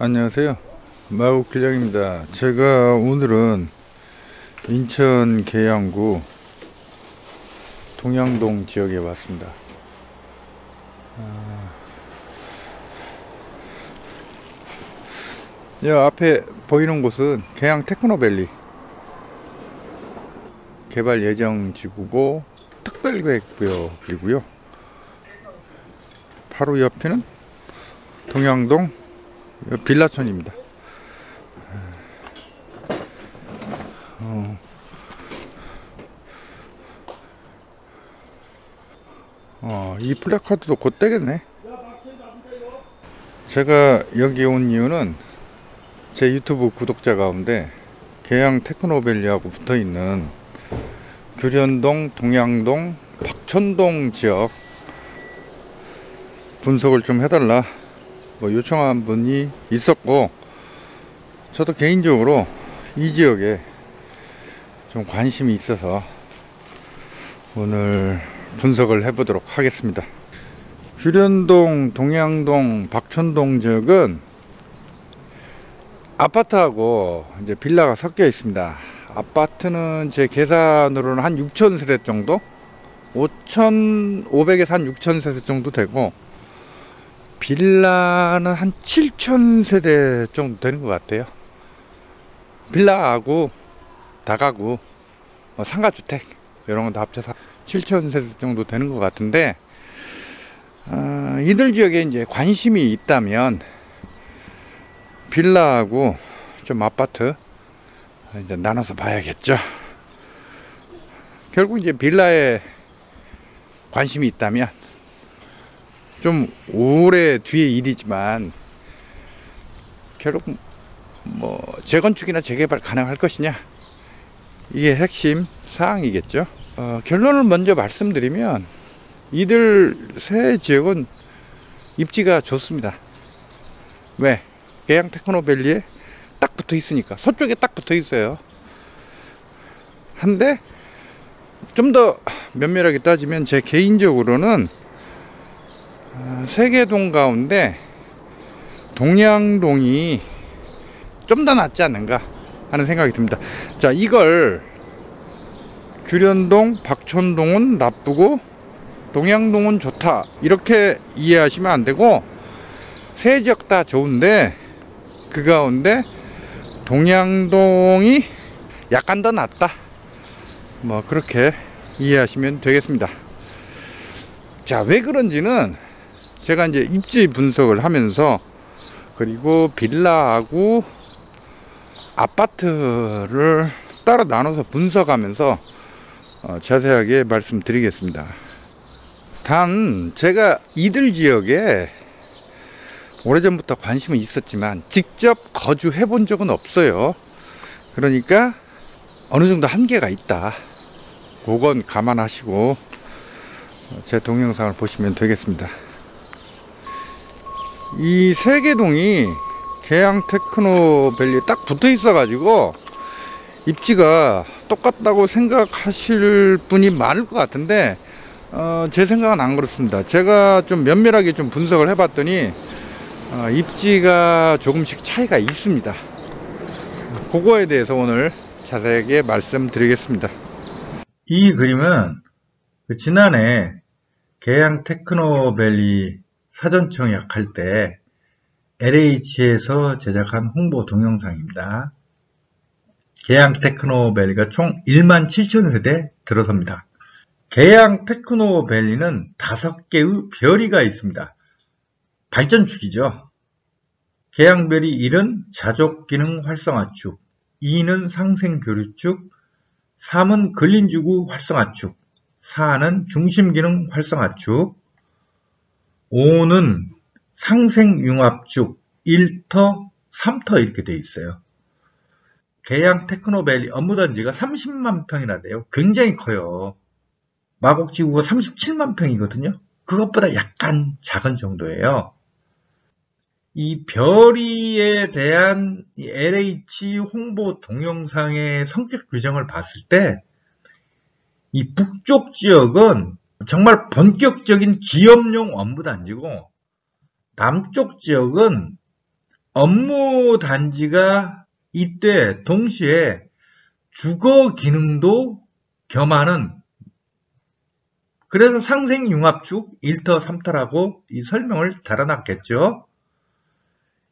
안녕하세요. 마국기장입니다. 제가 오늘은 인천 계양구 동양동 지역에 왔습니다. 이 앞에 보이는 곳은 계양 테크노밸리 개발 예정 지구고 특별계획구역이고요. 바로 옆에는 동양동 빌라촌입니다. 이 플래카드도 곧 떼겠네. 제가 여기 온 이유는 제 유튜브 구독자 가운데 계양 테크노밸리하고 붙어있는 규련동, 동양동, 박천동 지역 분석을 좀 해달라 요청한 분이 있었고, 저도 개인적으로 이 지역에 좀 관심이 있어서 오늘 분석을 해보도록 하겠습니다. 규련동, 동양동, 박천동 지역은 아파트하고 이제 빌라가 섞여 있습니다. 아파트는 제 계산으로는 한 6,000세대 정도, 5,500에서 한 6,000세대 정도 되고, 빌라는 한 7,000세대 정도 되는 것 같아요. 빌라하고 다가구, 상가주택 이런 건 다 합쳐서 7,000세대 정도 되는 것 같은데, 이들 지역에 이제 관심이 있다면 빌라하고 좀 아파트 이제 나눠서 봐야겠죠. 결국 이제 빌라에 관심이 있다면, 좀 오래 뒤의 일이지만 결국 재건축이나 재개발 가능할 것이냐, 이게 핵심 사항이겠죠. 결론을 먼저 말씀드리면 이들 세 지역은 입지가 좋습니다. 왜? 계양 테크노밸리에 딱 붙어 있으니까. 서쪽에 딱 붙어 있어요. 한데 좀 더 면밀하게 따지면 제 개인적으로는 세 개 동 가운데 동양동이 좀 더 낫지 않는가 하는 생각이 듭니다. 자, 이걸 규련동, 박천동은 나쁘고 동양동은 좋다 이렇게 이해하시면 안 되고, 세 지역 다 좋은데 그 가운데 동양동이 약간 더 낫다, 그렇게 이해하시면 되겠습니다. 자, 왜 그런지는 제가 이제 입지 분석을 하면서, 그리고 빌라하고 아파트를 따로 나눠서 분석하면서 자세하게 말씀드리겠습니다. 단 제가 이들 지역에 오래전부터 관심은 있었지만 직접 거주해 본 적은 없어요. 그러니까 어느 정도 한계가 있다, 그건 감안하시고 제 동영상을 보시면 되겠습니다. 이 세 개 동이 계양 테크노밸리에 딱 붙어 있어 가지고 입지가 똑같다고 생각하실 분이 많을 것 같은데, 제 생각은 안 그렇습니다. 제가 좀 면밀하게 좀 분석을 해 봤더니 입지가 조금씩 차이가 있습니다. 그거에 대해서 오늘 자세하게 말씀드리겠습니다. 이 그림은 지난해 계양 테크노밸리 사전 청약할 때 LH에서 제작한 홍보 동영상입니다. 계양 테크노밸리가 총 17,000세대 들어섭니다. 계양 테크노밸리는 5개의 별이가 있습니다. 발전축이죠. 계양별이 1은 자족기능 활성화축, 2는 상생교류축, 3은 근린주구 활성화축, 4는 중심기능 활성화축, 5는 상생융합축, 1터, 3터 이렇게 되어 있어요. 계양 테크노밸리 업무단지가 30만 평이나 돼요. 굉장히 커요. 마곡지구가 37만 평이거든요. 그것보다 약간 작은 정도예요. 이 별이에 대한 LH 홍보 동영상의 성격 규정을 봤을 때, 이 북쪽 지역은 정말 본격적인 기업용 업무단지고, 남쪽 지역은 업무 단지가 이때 동시에 주거 기능도 겸하는, 그래서 상생융합축 1터 3터라고 이 설명을 달아놨겠죠.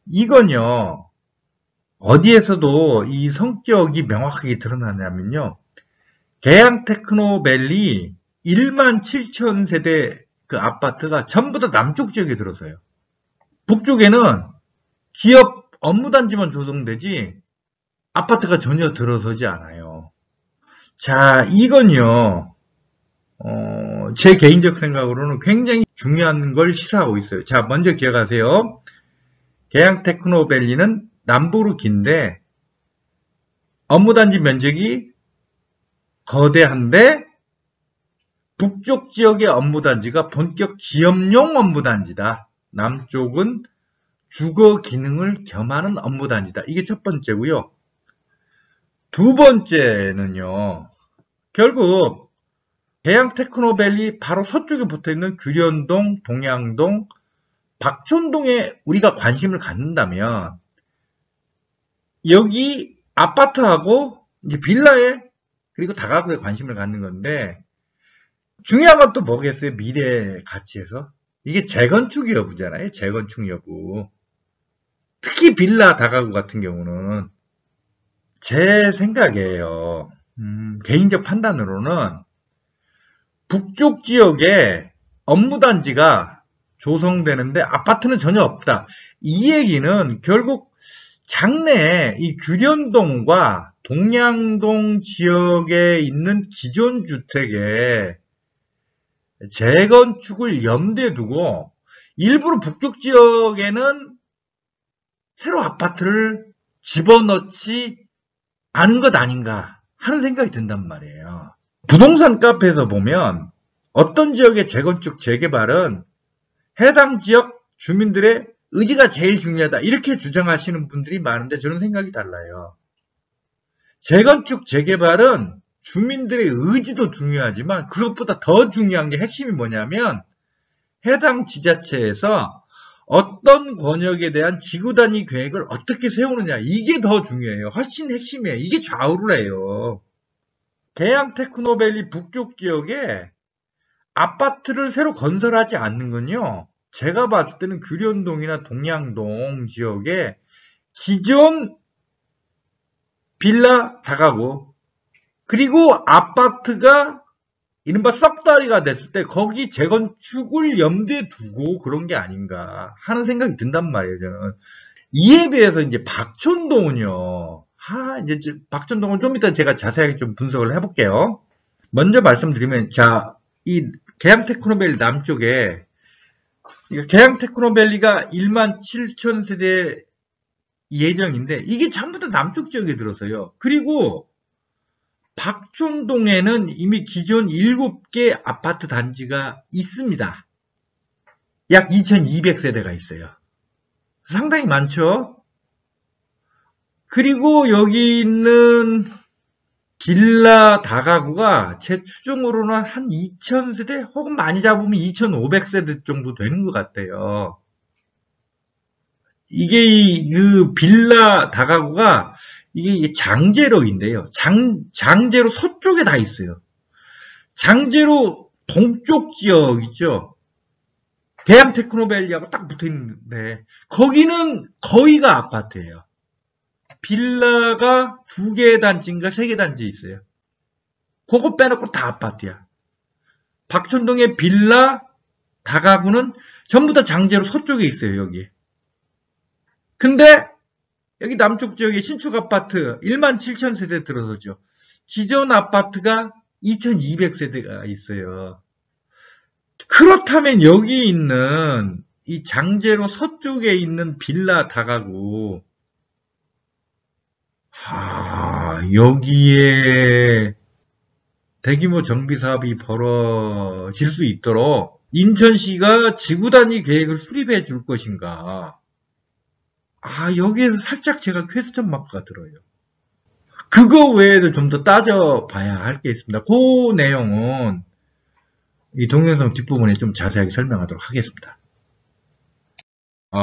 이건요, 어디에서도 이 성격이 명확하게 드러나냐면요, 계양 테크노밸리 17,000세대 그 아파트가 전부 다 남쪽 지역에 들어서요. 북쪽에는 기업 업무단지만 조성되지 아파트가 전혀 들어서지 않아요. 자, 이건요, 제 개인적 생각으로는 굉장히 중요한 걸 시사하고 있어요. 자, 먼저 기억하세요. 계양 테크노밸리는 남부로 긴데 업무단지 면적이 거대한데 북쪽 지역의 업무단지가 본격 기업용 업무단지다. 남쪽은 주거 기능을 겸하는 업무단지다. 이게 첫 번째고요. 두 번째는요, 결국 계양 테크노밸리 바로 서쪽에 붙어있는 규련동, 동양동, 박촌동에 우리가 관심을 갖는다면 여기 아파트하고 이제 빌라에 그리고 다가구에 관심을 갖는 건데, 중요한 건 또 뭐겠어요? 미래 가치에서 이게 재건축 여부잖아요. 재건축 여부. 특히 빌라 다가구 같은 경우는 제 생각이에요. 개인적 판단으로는 북쪽 지역에 업무단지가 조성되는데 아파트는 전혀 없다. 이 얘기는 결국 장래에 이 규련동과 동양동 지역에 있는 기존 주택에 재건축을 염두에 두고 일부러 북쪽 지역에는 새로 아파트를 집어넣지 않은 것 아닌가 하는 생각이 든단 말이에요. 부동산 카페에서 보면 어떤 지역의 재건축, 재개발은 해당 지역 주민들의 의지가 제일 중요하다 이렇게 주장하시는 분들이 많은데 저는 생각이 달라요. 재건축, 재개발은 주민들의 의지도 중요하지만 그것보다 더 중요한 게 핵심이 뭐냐면 해당 지자체에서 어떤 권역에 대한 지구 단위 계획을 어떻게 세우느냐, 이게 더 중요해요. 훨씬 핵심이에요. 이게 좌우를 해요. 계양 테크노밸리 북쪽 지역에 아파트를 새로 건설하지 않는 건요, 제가 봤을 때는 규련동이나 동양동 지역에 기존 빌라 다가구 그리고 아파트가 이른바 썩다리가 됐을 때 거기 재건축을 염두에 두고 그런 게 아닌가 하는 생각이 든단 말이에요, 저는. 이에 비해서 이제 박촌동은요, 이제 박촌동은 좀 이따 제가 자세하게 좀 분석을 해볼게요. 먼저 말씀드리면, 자, 이 계양 테크노밸리 남쪽에, 계양 테크노밸리가 17,000세대 예정인데, 이게 전부 다 남쪽 지역에 들어서요. 그리고 박촌동에는 이미 기존 7개 아파트 단지가 있습니다. 약 2,200세대가 있어요. 상당히 많죠? 그리고 여기 있는 빌라 다가구가 제 추정으로는 한 2,000세대 혹은 많이 잡으면 2,500세대 정도 되는 것 같아요. 이게 그 빌라 다가구가 이게 장제로인데요. 장제로 서쪽에 다 있어요. 장제로 동쪽 지역 있죠. 계양 테크노밸리하고 딱 붙어 있는데 거기는 거의가 아파트예요. 빌라가 2개 단지인가 3개 단지 있어요. 그거 빼놓고 다 아파트야. 박촌동의 빌라 다가구는 전부 다 장제로 서쪽에 있어요. 여기. 근데 여기 남쪽 지역에 신축 아파트 17,000세대 들어서죠. 기존 아파트가 2,200세대가 있어요. 그렇다면 여기 있는 이 장제로 서쪽에 있는 빌라 다가구, 여기에 대규모 정비 사업이 벌어질 수 있도록 인천시가 지구 단위 계획을 수립해 줄 것인가? 여기에서 살짝 제가 퀘스천 마크가 들어요. 그거 외에도 좀 더 따져봐야 할 게 있습니다. 그 내용은 이 동영상 뒷부분에 좀 자세하게 설명하도록 하겠습니다.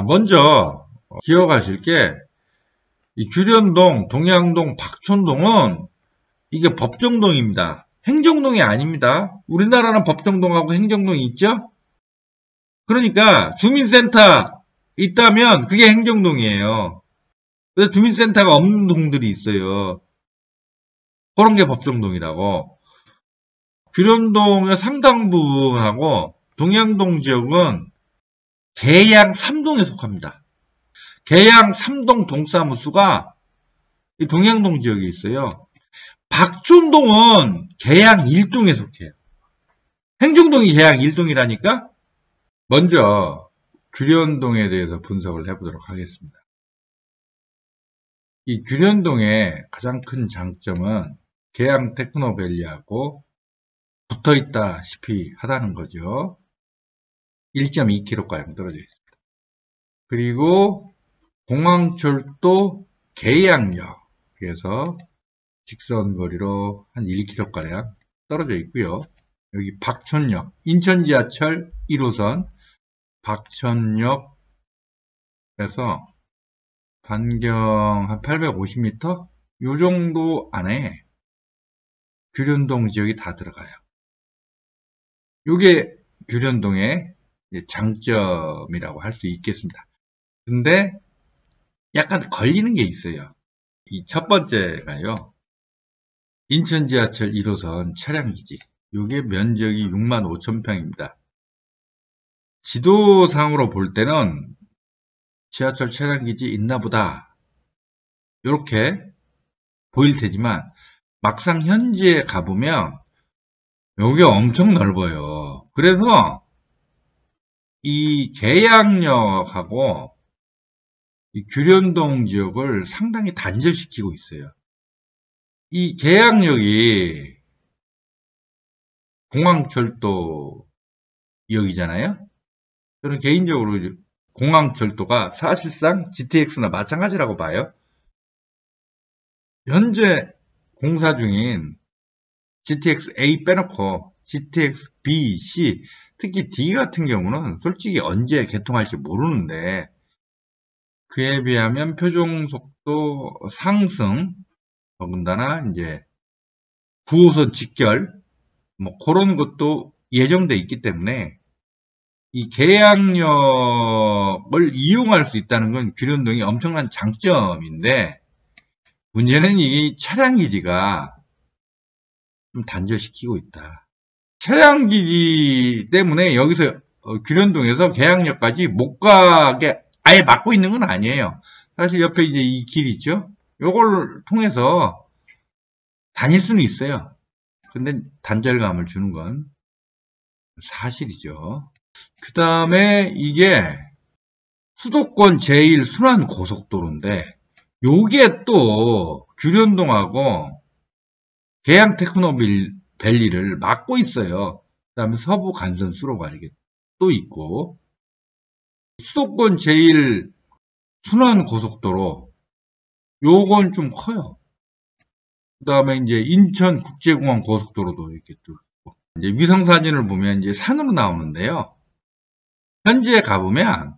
먼저 기억하실 게, 이 규련동, 동양동, 박촌동은 이게 법정동입니다. 행정동이 아닙니다. 우리나라는 법정동하고 행정동이 있죠? 그러니까 주민센터 있다면 그게 행정동이에요. 그래서 주민센터가 없는 동들이 있어요. 그런 게 법정동이라고. 규련동의 상당 부분하고 동양동 지역은 계양 3동에 속합니다. 계양 3동 동사무소가 이 동양동 지역에 있어요. 박촌동은 계양 1동에 속해요. 행정동이 계양 1동이라니까? 먼저 규련동에 대해서 분석을 해보도록 하겠습니다. 이 규련동의 가장 큰 장점은 계양 테크노밸리하고 붙어있다시피 하다는 거죠. 1.2km가량 떨어져 있습니다. 그리고 공항철도 계양역에서 직선거리로 한 1km가량 떨어져 있고요. 여기 박촌역, 인천지하철 1호선 박촌역에서 반경 한 850m? 요 정도 안에 규련동 지역이 다 들어가요. 요게 규련동의 장점이라고 할 수 있겠습니다. 근데 약간 걸리는 게 있어요. 이 첫 번째가요. 인천지하철 1호선 차량기지. 요게 면적이 65,000평입니다. 지도상으로 볼 때는 지하철 차량기지 있나보다 이렇게 보일 테지만 막상 현지에 가보면 요게 엄청 넓어요. 그래서 이 계양역하고 이 규련동 지역을 상당히 단절시키고 있어요. 이 계양역이 공항철도역이잖아요. 저는 개인적으로 공항철도가 사실상 GTX나 마찬가지라고 봐요. 현재 공사 중인 GTX A 빼놓고 GTX B, C, 특히 D 같은 경우는 솔직히 언제 개통할지 모르는데 그에 비하면 표종속도 상승, 더군다나 이제 9호선 직결, 뭐 그런 것도 예정돼 있기 때문에 이 계양역을 이용할 수 있다는 건 규련동이 엄청난 장점인데 문제는 이 차량기지가 좀 단절시키고 있다. 차량기지 때문에 여기서 규련동에서 계양역까지 못 가게 아예 막고 있는 건 아니에요. 사실 옆에 이제 이 길 있죠? 요걸 통해서 다닐 수는 있어요. 근데 단절감을 주는 건 사실이죠. 그 다음에 이게 수도권 제1 순환 고속도로인데 요게 또 규련동하고 계양 테크노밸리를 막고 있어요. 그 다음에 서부 간선 수로가 이게 또 있고 수도권 제1 순환 고속도로 요건 좀 커요. 그 다음에 이제 인천 국제공항 고속도로도 이렇게 또 있고 이제 위성 사진을 보면 이제 산으로 나오는데요. 현지에 가보면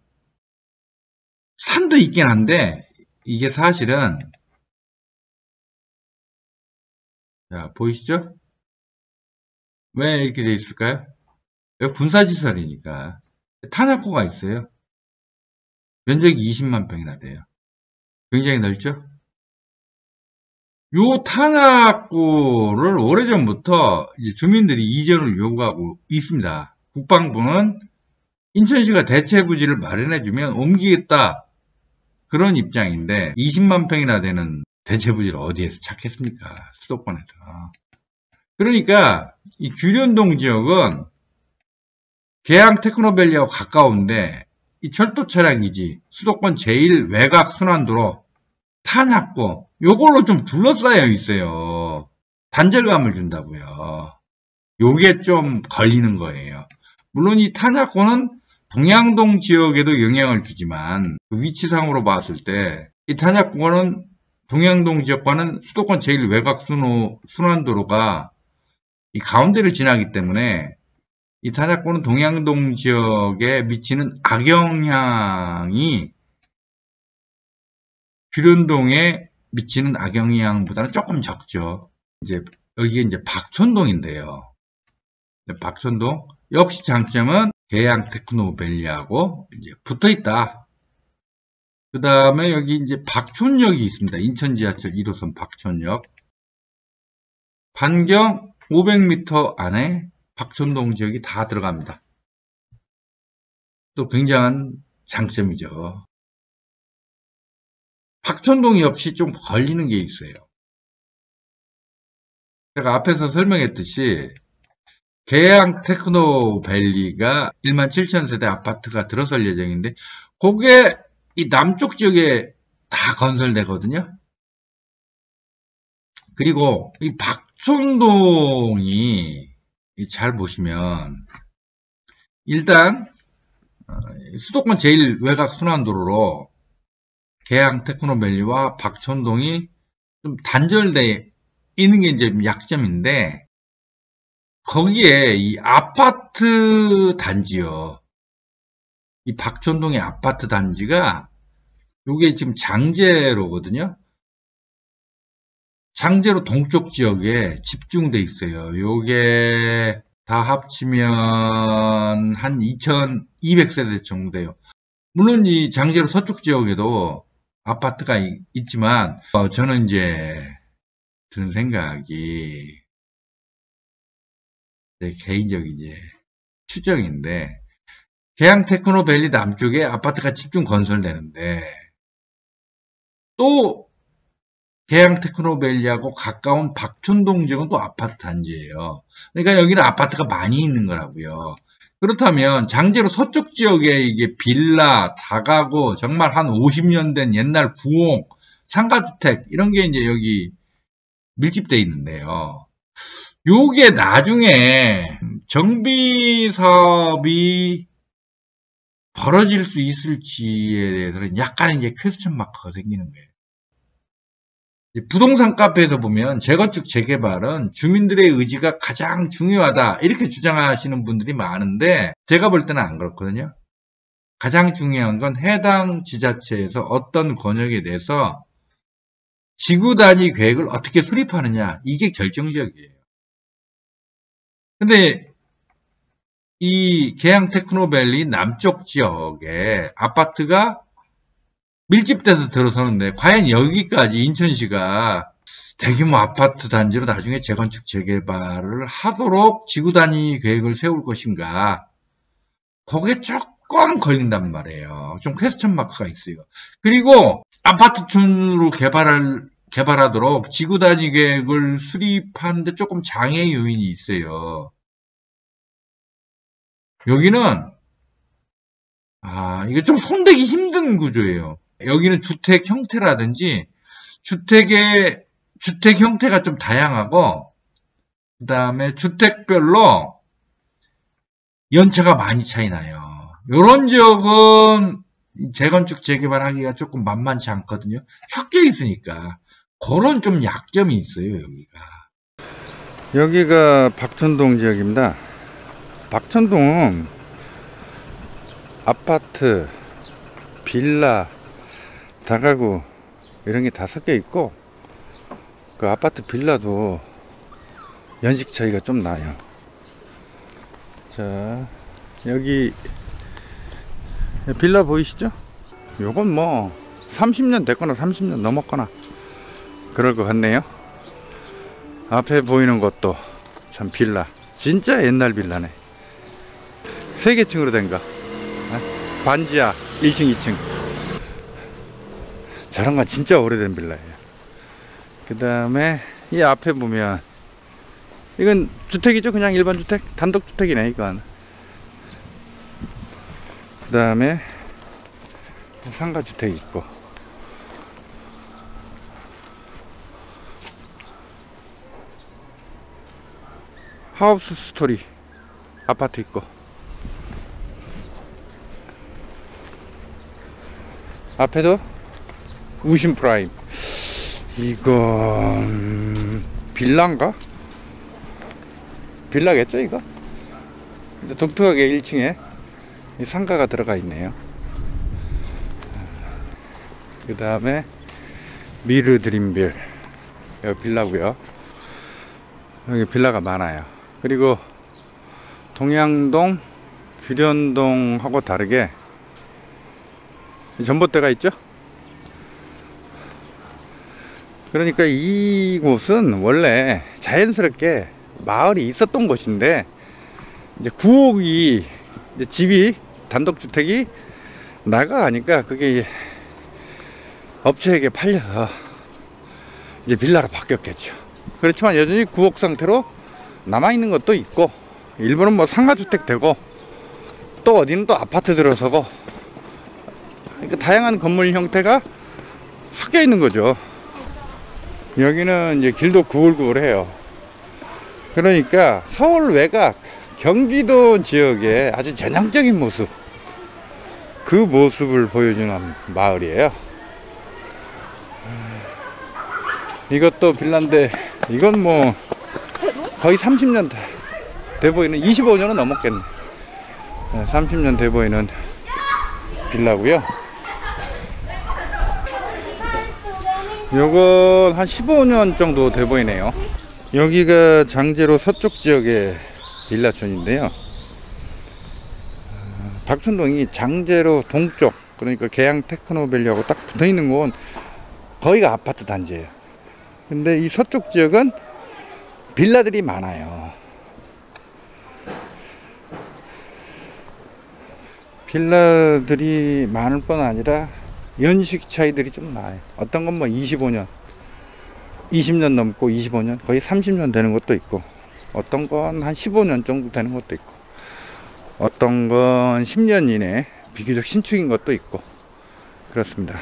산도 있긴 한데 이게 사실은 자 보이시죠? 왜 이렇게 돼 있을까요? 여기 군사시설이니까 탄약고가 있어요. 면적이 20만 평이나 돼요. 굉장히 넓죠? 요 탄약고를 오래전부터 이제 주민들이 이전을 요구하고 있습니다. 국방부는 인천시가 대체부지를 마련해주면 옮기겠다. 그런 입장인데 20만 평이나 되는 대체부지를 어디에서 찾겠습니까? 수도권에서. 그러니까 이 규련동 지역은 계양 테크노밸리하고 가까운데 이 철도 차량기지, 수도권 제1 외곽 순환도로, 탄약고 요걸로 좀 둘러싸여 있어요. 단절감을 준다고요. 요게 좀 걸리는 거예요. 물론 이 탄약고는 동양동 지역에도 영향을 주지만 위치상으로 봤을 때 이 탄약고는 동양동 지역과는 수도권 제1 외곽 순환도로가 이 가운데를 지나기 때문에 이 탄약고는 동양동 지역에 미치는 악영향이 필연동에 미치는 악영향보다는 조금 적죠. 이제 여기가 이제 박촌동인데요. 박촌동 역시 장점은 계양 테크노밸리하고 이제 붙어 있다. 그 다음에 여기 이제 박촌역이 있습니다. 인천 지하철 1호선 박촌역. 반경 500m 안에 박촌동 지역이 다 들어갑니다. 또 굉장한 장점이죠. 박촌동 역시 좀 걸리는 게 있어요. 제가 앞에서 설명했듯이 계양 테크노밸리가 17,000세대 아파트가 들어설 예정인데 그게 이 남쪽 지역에 다 건설되거든요. 그리고 이 박촌동이 잘 보시면 일단 수도권 제일 외곽 순환도로로 계양 테크노밸리와 박촌동이 좀 단절되어 있는 게 이제 약점인데 거기에 이 아파트 단지요. 이 박촌동의 아파트 단지가 요게 지금 장제로거든요. 장제로 동쪽 지역에 집중돼 있어요. 요게 다 합치면 한 2,200세대 정도 돼요. 물론 이 장제로 서쪽 지역에도 아파트가 있지만 저는 이제 드는 생각이 제 개인적인 이제 추정인데 계양 테크노밸리 남쪽에 아파트가 집중 건설되는데 또 계양 테크노밸리하고 가까운 박촌동 지역은 또 아파트 단지예요. 그러니까 여기는 아파트가 많이 있는 거라고요. 그렇다면 장제로 서쪽 지역에 이게 빌라, 다가구, 정말 한 50년 된 옛날 구옥, 상가주택 이런 게 이제 여기 밀집돼 있는데요. 요게 나중에 정비 사업이 벌어질 수 있을지에 대해서는 약간 이제 퀘스천 마크가 생기는 거예요. 부동산 카페에서 보면 재건축 재개발은 주민들의 의지가 가장 중요하다 이렇게 주장하시는 분들이 많은데 제가 볼 때는 안 그렇거든요. 가장 중요한 건 해당 지자체에서 어떤 권역에 대해서 지구 단위 계획을 어떻게 수립하느냐 이게 결정적이에요. 근데 이 계양 테크노밸리 남쪽 지역에 아파트가 밀집돼서 들어서는데 과연 여기까지 인천시가 대규모 아파트 단지로 나중에 재건축 재개발을 하도록 지구 단위 계획을 세울 것인가? 거기에 조금 걸린단 말이에요. 좀 퀘스천 마크가 있어요. 그리고 아파트촌으로 개발하도록 지구 단위 계획을 수립하는데 조금 장애 요인이 있어요. 여기는 이게 좀 손대기 힘든 구조예요. 여기는 주택 형태라든지 주택 형태가 좀 다양하고 그 다음에 주택별로 연차가 많이 차이 나요. 이런 지역은 재건축 재개발하기가 조금 만만치 않거든요. 섞여 있으니까 그런 좀 약점이 있어요. 여기가 박촌동 지역입니다. 박촌동은 아파트, 빌라, 다가구 이런 게 다 섞여 있고 그 아파트 빌라도 연식 차이가 좀 나요. 자, 여기 빌라 보이시죠? 요건 뭐 30년 됐거나 30년 넘었거나 그럴 것 같네요. 앞에 보이는 것도 참 빌라, 진짜 옛날 빌라네. 3개층으로 된가, 반지하 1층 2층. 저런 건 진짜 오래된 빌라예요. 그 다음에 이 앞에 보면 이건 주택이죠. 그냥 일반 주택, 단독주택이네 이건. 그 다음에 상가주택 있고, 하우스 스토리 아파트 있고, 앞에도 우신 프라임. 이건 빌라인가? 빌라겠죠 이거? 근데 독특하게 1층에 상가가 들어가 있네요. 그 다음에 미르 드림빌 여기 빌라고요. 여기 빌라가 많아요. 그리고 동양동, 규련동하고 다르게 전봇대가 있죠. 그러니까 이곳은 원래 자연스럽게 마을이 있었던 곳인데 이제 구옥이 이제 집이 단독주택이 나가니까 그게 업체에게 팔려서 이제 빌라로 바뀌었겠죠. 그렇지만 여전히 구옥 상태로 남아있는 것도 있고, 일부는 뭐 상가주택 되고, 또 어디는 또 아파트 들어서고, 그러니까 다양한 건물 형태가 섞여 있는 거죠. 여기는 이제 길도 구불구불해요. 그러니까 서울 외곽, 경기도 지역의 아주 전형적인 모습, 그 모습을 보여주는 마을이에요. 이것도 빌라인데, 이건 뭐 거의 30년 돼 보이는, 25년은 넘었겠네. 30년 돼 보이는 빌라고요. 요건 한 15년 정도 돼 보이네요. 여기가 장제로 서쪽 지역의 빌라촌인데요. 박촌동이 장제로 동쪽, 그러니까 계양 테크노밸리하고 딱 붙어 있는 곳은 거기가 아파트 단지예요. 근데 이 서쪽 지역은 빌라들이 많아요. 빌라들이 많을 뿐 아니라 연식 차이들이 좀 나요. 어떤 건 뭐 25년, 20년 넘고 25년, 거의 30년 되는 것도 있고, 어떤 건 한 15년 정도 되는 것도 있고, 어떤 건 10년 이내 비교적 신축인 것도 있고, 그렇습니다.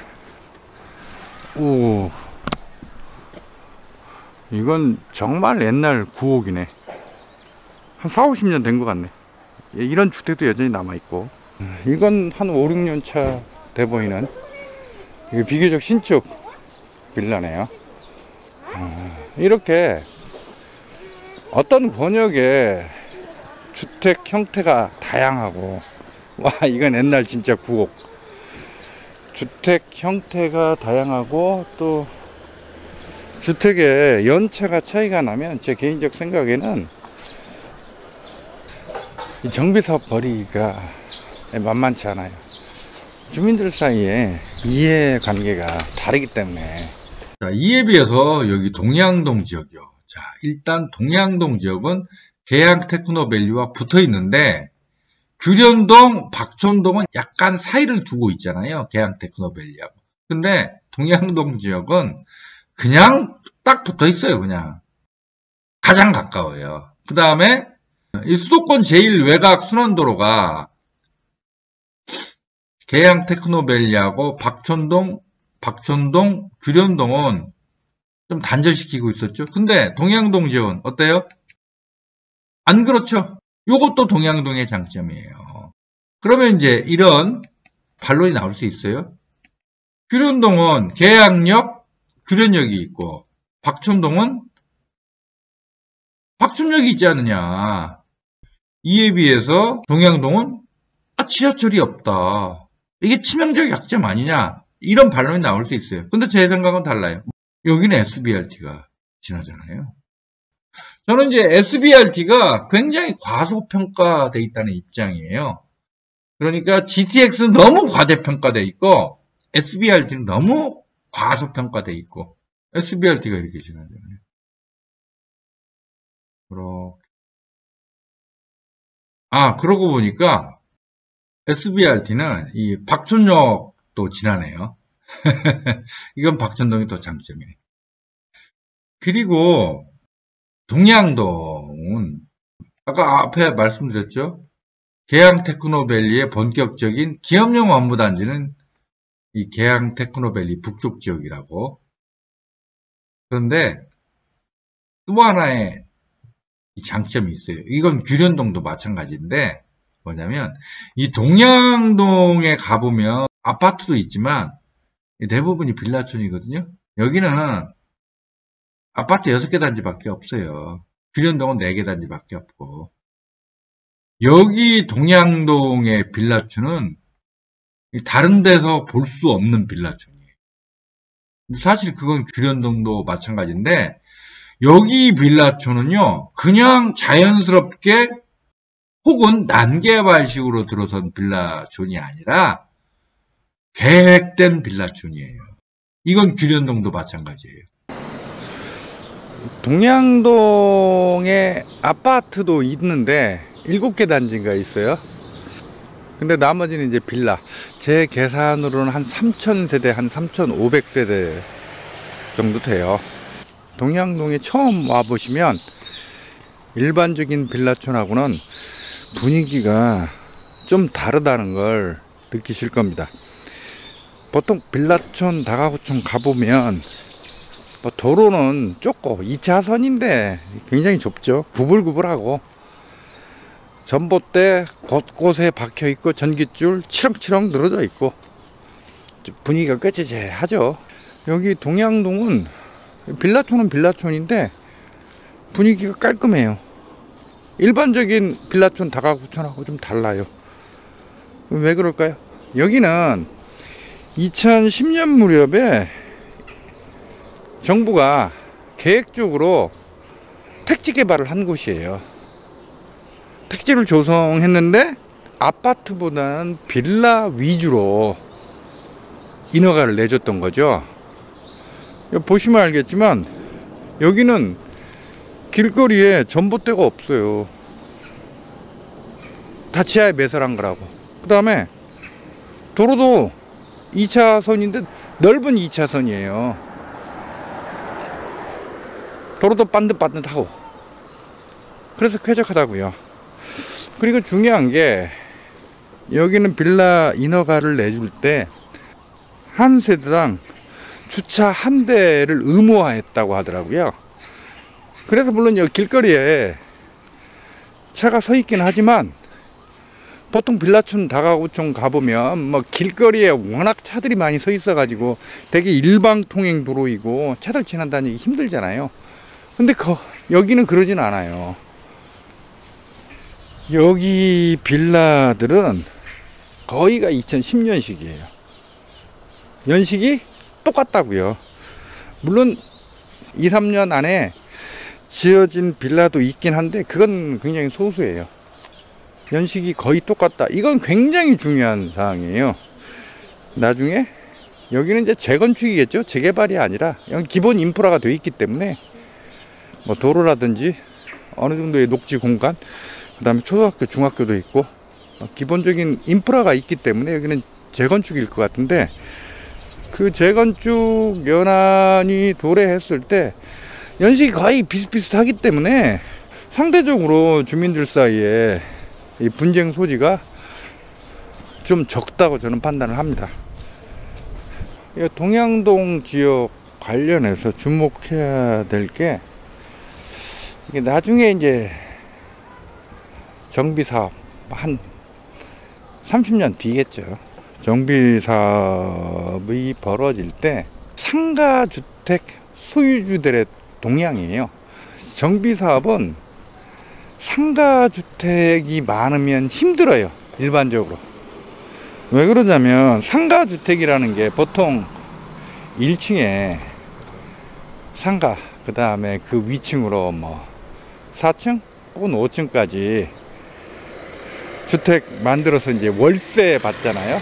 오, 이건 정말 옛날 구옥이네. 한 4, 50년 된 것 같네. 이런 주택도 여전히 남아있고, 이건 한 5, 6년 차 돼 보이는, 이게 비교적 신축 빌라네요. 이렇게 어떤 권역의 주택 형태가 다양하고, 와, 이건 옛날 진짜 구옥. 주택 형태가 다양하고, 또 주택의 연차가 차이가 나면 제 개인적 생각에는 이 정비사업 벌이기가 만만치 않아요. 주민들 사이에 이해관계가 다르기 때문에. 자, 이에 비해서 여기 동양동 지역이요. 자, 일단 동양동 지역은 계양 테크노밸리와 붙어 있는데, 규련동, 박촌동은 약간 사이를 두고 있잖아요. 계양 테크노밸리하고. 근데 동양동 지역은 그냥 딱 붙어 있어요. 그냥 가장 가까워요. 그 다음에 이 수도권 제일 외곽 순환도로가 계양 테크노밸리하고 박촌동, 규련동은 좀 단절시키고 있었죠. 근데 동양동 지역은 어때요? 안 그렇죠? 요것도 동양동의 장점이에요. 그러면 이제 이런 반론이 나올 수 있어요. 규련동은 계양역, 규련역이 있고, 박촌동은 박촌역이 있지 않느냐. 이에 비해서 동양동은 지하철이 없다. 이게 치명적 약점 아니냐. 이런 반론이 나올 수 있어요. 근데 제 생각은 달라요. 여기는 SBRT가 지나잖아요. 저는 이제 SBRT가 굉장히 과소평가되어 있다는 입장이에요. 그러니까 GTX는 너무 과대평가되어 있고, SBRT는 너무 과소평가되어 있고, SBRT가 이렇게 지나잖아요. 그러고 보니까 SBRT는 이 박촌역도 지나네요. 이건 박촌동이 더 장점이에요. 그리고 동양동은 아까 앞에 말씀드렸죠. 계양 테크노밸리의 본격적인 기업용 업무단지는 이 계양 테크노밸리 북쪽 지역이라고. 그런데 또 하나의 장점이 있어요. 이건 규련동도 마찬가지인데, 뭐냐면 이 동양동에 가보면 아파트도 있지만 대부분이 빌라촌이거든요. 여기는 아파트 6개 단지밖에 없어요. 규련동은 4개 단지밖에 없고, 여기 동양동의 빌라촌은 다른 데서 볼 수 없는 빌라촌이에요. 사실 그건 규련동도 마찬가지인데, 여기 빌라촌은요, 그냥 자연스럽게 혹은 난개발식으로 들어선 빌라촌이 아니라 계획된 빌라촌이에요. 이건 규련동도 마찬가지예요. 동양동에 아파트도 있는데 7개 단지가 있어요. 근데 나머지는 이제 빌라. 제 계산으로는 한 3,000세대, 한 3,500세대 정도 돼요. 동양동에 처음 와보시면 일반적인 빌라촌하고는 분위기가 좀 다르다는 걸 느끼실 겁니다. 보통 빌라촌, 다가구촌 가보면 뭐 도로는 좁고 2차선인데 굉장히 좁죠. 구불구불하고 전봇대 곳곳에 박혀 있고 전깃줄 치렁치렁 늘어져 있고 분위기가 꾀째재하죠. 여기 동양동은 빌라촌은 빌라촌인데 분위기가 깔끔해요. 일반적인 빌라촌, 다가구촌하고 좀 달라요. 왜 그럴까요? 여기는 2010년 무렵에 정부가 계획적으로 택지 개발을 한 곳이에요. 택지를 조성했는데 아파트보다는 빌라 위주로 인허가를 내줬던 거죠. 보시면 알겠지만 여기는 길거리에 전봇대가 없어요. 다 지하에 매설한 거라고. 그 다음에 도로도 2차선인데 넓은 2차선이에요. 도로도 반듯반듯하고 그래서 쾌적하다고요. 그리고 중요한 게 여기는 빌라 인허가를 내줄 때 한 세대당 주차 한 대를 의무화했다고 하더라고요. 그래서 물론 여기 길거리에 차가 서 있긴 하지만 보통 빌라촌, 다가구촌 가보면 뭐 길거리에 워낙 차들이 많이 서 있어 가지고 되게 일방통행 도로이고 차들 지나다니기 힘들잖아요. 근데 여기는 그러진 않아요. 여기 빌라들은 거의가 2010년식이에요. 연식이 똑같다고요. 물론 2, 3년 안에 지어진 빌라도 있긴 한데 그건 굉장히 소수예요. 연식이 거의 똑같다. 이건 굉장히 중요한 사항이에요. 나중에 여기는 이제 재건축이겠죠. 재개발이 아니라 기본 인프라가 돼 있기 때문에 뭐 도로라든지 어느 정도의 녹지 공간, 그 다음에 초등학교, 중학교도 있고 기본적인 인프라가 있기 때문에 여기는 재건축일 것 같은데, 그 재건축 연한이 도래했을 때 연식이 거의 비슷비슷하기 때문에 상대적으로 주민들 사이에 이 분쟁 소지가 좀 적다고 저는 판단을 합니다. 동양동 지역 관련해서 주목해야 될 게, 이게 나중에 이제 정비 사업 한 30년 뒤겠죠. 정비 사업이 벌어질 때 상가주택 소유주들의 동향이에요. 정비 사업은 상가주택이 많으면 힘들어요. 일반적으로. 왜 그러냐면 상가주택이라는 게 보통 1층에 상가, 그 다음에 그 위층으로 뭐 4층 혹은 5층까지 주택 만들어서 이제 월세 받잖아요.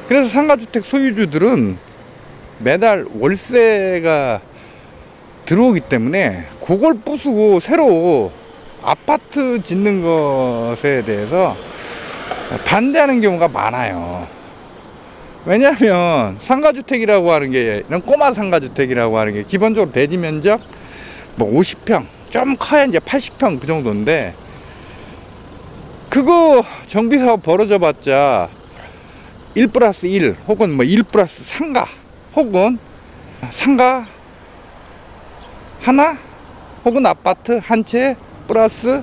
그래서 상가주택 소유주들은 매달 월세가 들어오기 때문에 그걸 부수고 새로 아파트 짓는 것에 대해서 반대하는 경우가 많아요. 왜냐하면 상가주택이라고 하는 게, 이런 꼬마 상가주택이라고 하는 게 기본적으로 대지 면적 뭐 50평, 좀 커야 이제 80평 그 정도인데, 그거 정비사업 벌어져 봤자 1+1 혹은 뭐 1+ 상가 혹은 상가 하나 혹은 아파트 한 채 플러스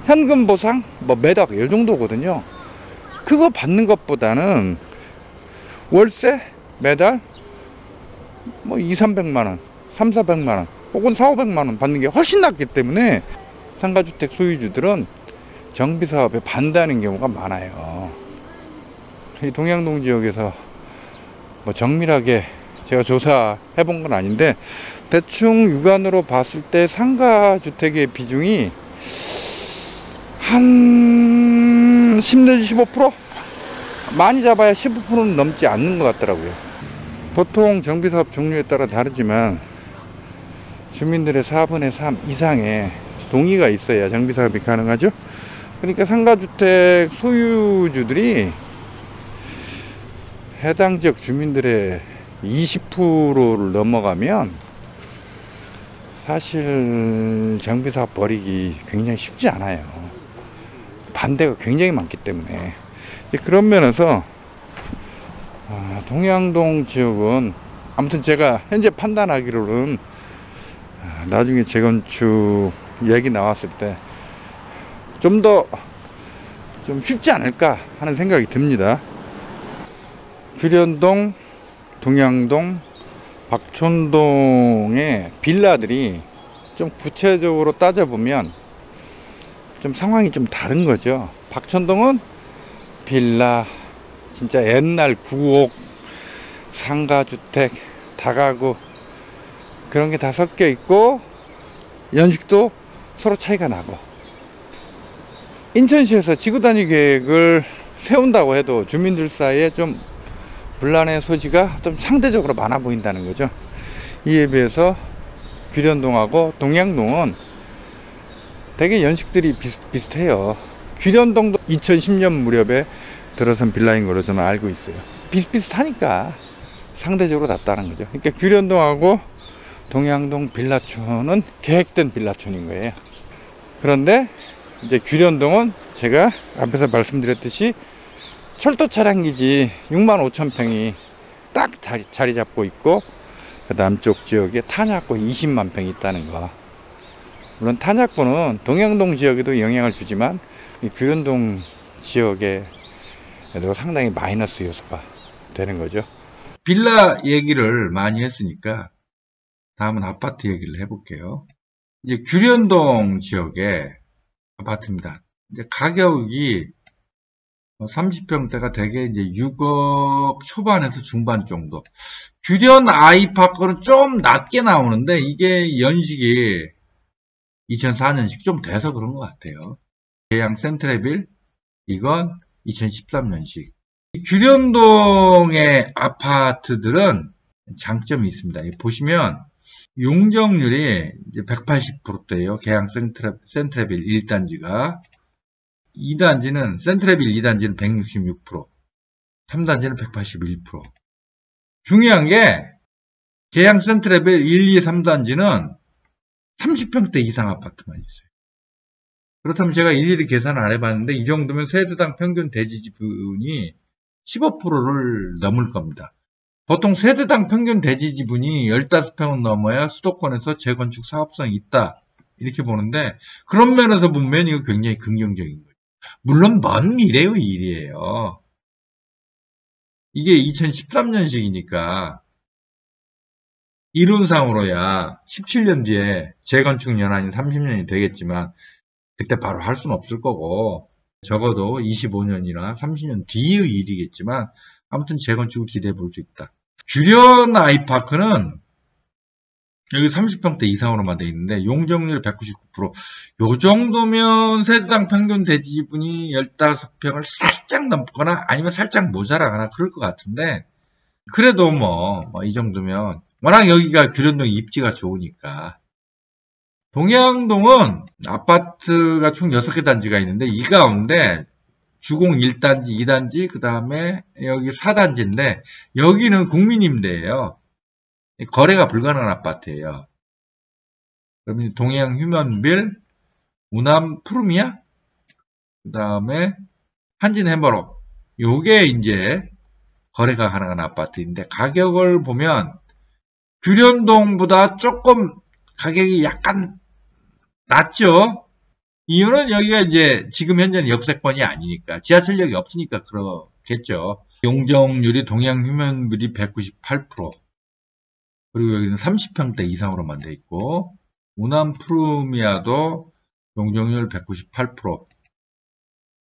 현금 보상 뭐 매덕 이 정도거든요. 그거 받는 것보다는 월세 매달 뭐 2, 300만원, 3, 400만원 혹은 4, 500만원 받는 게 훨씬 낫기 때문에 상가주택 소유주들은 정비사업에 반대하는 경우가 많아요. 이 동양동 지역에서 뭐 정밀하게 제가 조사해 본 건 아닌데 대충 육안으로 봤을 때 상가주택의 비중이 한 10 내지 15%? 많이 잡아야 15%는 넘지 않는 것 같더라고요. 보통 정비사업 종류에 따라 다르지만 주민들의 4분의 3 이상의 동의가 있어야 정비사업이 가능하죠. 그러니까 상가주택 소유주들이 해당 지역 주민들의 20%를 넘어가면 사실 정비사업 벌이기 굉장히 쉽지 않아요. 반대가 굉장히 많기 때문에. 그런 면에서 동양동 지역은 아무튼 제가 현재 판단하기로는 나중에 재건축 얘기 나왔을 때 좀 더 좀 쉽지 않을까 하는 생각이 듭니다. 규련동, 동양동, 박촌동의 빌라들이 좀 구체적으로 따져보면 좀 상황이 좀 다른 거죠. 박촌동은 빌라, 진짜 옛날 구옥, 상가주택, 다가구 그런 게 다 섞여 있고 연식도 서로 차이가 나고, 인천시에서 지구단위 계획을 세운다고 해도 주민들 사이에 좀 분란의 소지가 좀 상대적으로 많아 보인다는 거죠. 이에 비해서 규련동하고 동양동은 되게 연식들이 비슷해요. 규련동도 2010년 무렵에 들어선 빌라인 걸로 저는 알고 있어요. 비슷비슷하니까 상대적으로 낫다는 거죠. 그러니까 규련동하고 동양동 빌라촌은 계획된 빌라촌인 거예요. 그런데 이제 규련동은 제가 앞에서 말씀드렸듯이 철도 차량기지 65,000평이 딱 자리 잡고 있고, 그 남쪽 지역에 탄약고 20만 평이 있다는 거. 물론 탄약고는 동양동 지역에도 영향을 주지만 이 규련동 지역에도 상당히 마이너스 요소가 되는 거죠. 빌라 얘기를 많이 했으니까 다음은 아파트 얘기를 해볼게요. 이제 규련동 지역의 아파트입니다. 이제 가격이 30평대가 대개 이제 6억 초반에서 중반 정도. 규련 아이파크는 좀 낮게 나오는데 이게 연식이 2004년식 좀 돼서 그런 것 같아요. 계양 센트레빌 이건 2013년식. 규련동의 아파트들은 장점이 있습니다. 보시면 용적률이 이제 180%대예요. 계양 센트레빌 1단지가. 2단지는 센트레빌 2단지는 166%, 3단지는 181%. 중요한 게 계양 센트레빌 1, 2, 3단지는 30평대 이상 아파트만 있어요. 그렇다면 제가 일일이 계산을 안 해봤는데 이 정도면 세대당 평균 대지 지분이 15%를 넘을 겁니다. 보통 세대당 평균 대지 지분이 15평은 넘어야 수도권에서 재건축 사업성이 있다 이렇게 보는데, 그런 면에서 보면 이거 굉장히 긍정적인 거예요. 물론 먼 미래의 일이에요. 이게 2013년식이니까 이론상으로야 17년 뒤에 재건축 연한이 30년이 되겠지만 그때 바로 할 수는 없을 거고 적어도 25년이나 30년 뒤의 일이겠지만 아무튼 재건축을 기대해 볼 수 있다. 규련 아이파크는 여기 30평대 이상으로만 되어 있는데 용적률 199%. 요 정도면 세대당 평균 대지 지분이 15평을 살짝 넘거나 아니면 살짝 모자라거나 그럴 것 같은데, 그래도 이 정도면 워낙 여기가 규련동이 입지가 좋으니까. 동양동은 아파트가 총 6개 단지가 있는데 이 가운데 주공 1단지, 2단지, 그 다음에 여기 4단지인데 여기는 국민임대예요. 거래가 불가능한 아파트예요. 그러면 동양 휴면빌, 우남 푸르미아, 그 다음에 한진 해머로, 요게 이제 거래가 가능한 아파트인데 가격을 보면 규련동보다 조금 가격이 약간 낮죠. 이유는 여기가 이제 지금 현재는 역세권이 아니니까, 지하철역이 없으니까 그렇겠죠. 용적률이 동양 휴면빌이 198%. 그리고 여기는 30평대 이상으로만 돼 있고, 우남 푸르미아도 용적률 198%.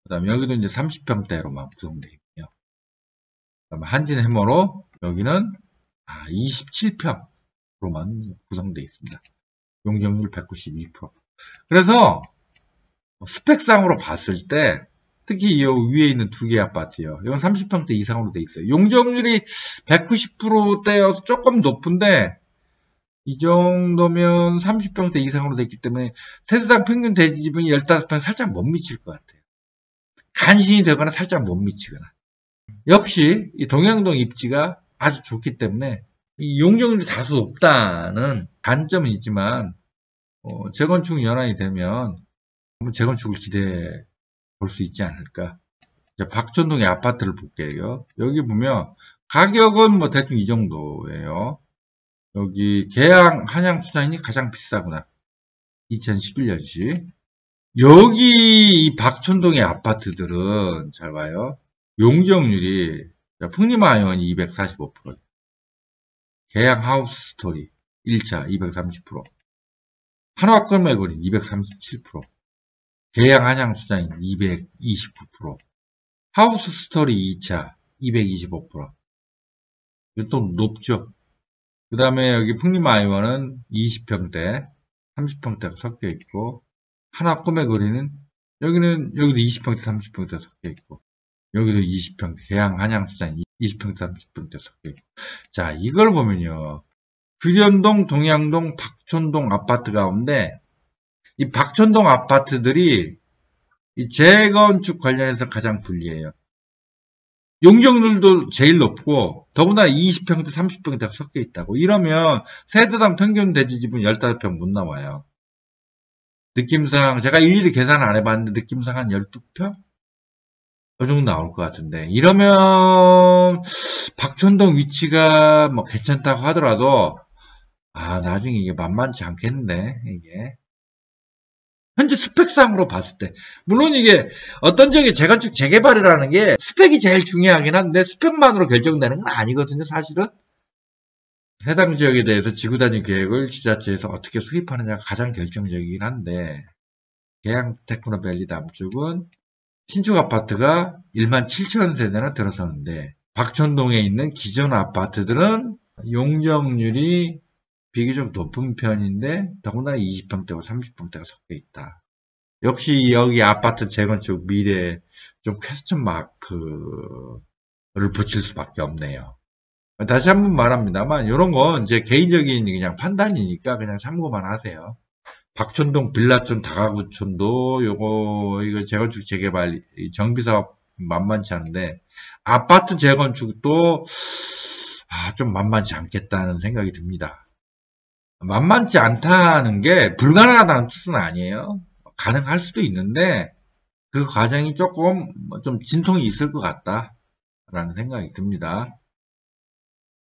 그 다음에 여기도 이제 30평대로만 구성되어 있고요. 그 다음에 한진 해머로, 여기는 27평으로만 구성되어 있습니다. 용적률 192%. 그래서 스펙상으로 봤을 때 특히 이 위에 있는 두 개의 아파트요. 이건 30평대 이상으로 돼 있어요. 용적률이 190%대여서 조금 높은데 이 정도면 30평대 이상으로 됐기 때문에 세대당 평균 대지집은 15평 살짝 못 미칠 것 같아요. 간신히 되거나 살짝 못 미치거나. 역시 이 동양동 입지가 아주 좋기 때문에 이 용적률이 다소 높다는 단점은 있지만 재건축 연한이 되면 한번 재건축을 기대해 볼 수 있지 않을까. 자, 박천동의 아파트를 볼게요. 여기 보면 가격은 뭐 대충 이 정도예요. 여기 계양 한양수산이 가장 비싸구나. 2011년식. 여기 이 박천동의 아파트들은 잘 봐요. 용적률이 풍림아이원이 245%, 계양 하우스스토리 1차 230%, 한화끌매거리 237%, 계양 한양수산이 229%, 하우스스토리 2차 225%. 이것도 높죠. 그 다음에 여기 풍림아이원은 20평대, 30평대가 섞여 있고, 하나 꿈의 거리는, 여기도 20평대, 30평대 섞여 있고, 여기도 20평대, 계양 한양수산 20평대, 30평대 섞여 있고. 자, 이걸 보면요. 규련동, 동양동, 박촌동 아파트 가운데, 이 박촌동 아파트들이 이 재건축 관련해서 가장 불리해요. 용적률도 제일 높고 더구나 20평대 30평대가 섞여 있다고. 이러면 세대당 평균 대지집은 15평 못 나와요. 느낌상 제가 일일이 계산 안 해봤는데 느낌상 한 12평? 그 정도 나올 것 같은데, 이러면 박촌동 위치가 뭐 괜찮다고 하더라도 나중에 이게 만만치 않겠는데. 이게 현재 스펙상으로 봤을 때, 물론 이게 어떤 지역의 재건축 재개발이라는 게 스펙이 제일 중요하긴 한데 스펙만으로 결정되는 건 아니거든요. 사실은 해당 지역에 대해서 지구단위 계획을 지자체에서 어떻게 수립하느냐가 가장 결정적이긴 한데, 계양 테크노밸리 남쪽은 신축 아파트가 17,000세대나 들어서는데 박촌동에 있는 기존 아파트들은 용적률이 비교적 높은 편인데 더구나 20평대와 30평대가 섞여 있다. 역시 여기 아파트 재건축 미래에 좀 퀘스천 마크를 붙일 수밖에 없네요. 다시 한번 말합니다만 이런 건 제 개인적인 그냥 판단이니까 그냥 참고만 하세요. 박촌동 빌라촌 다가구촌도 이거 재건축 재개발 정비사업 만만치 않은데 아파트 재건축도 좀 만만치 않겠다는 생각이 듭니다. 만만치 않다는 게 불가능하다는 뜻은 아니에요. 가능할 수도 있는데 그 과정이 조금 좀 진통이 있을 것 같다라는 생각이 듭니다.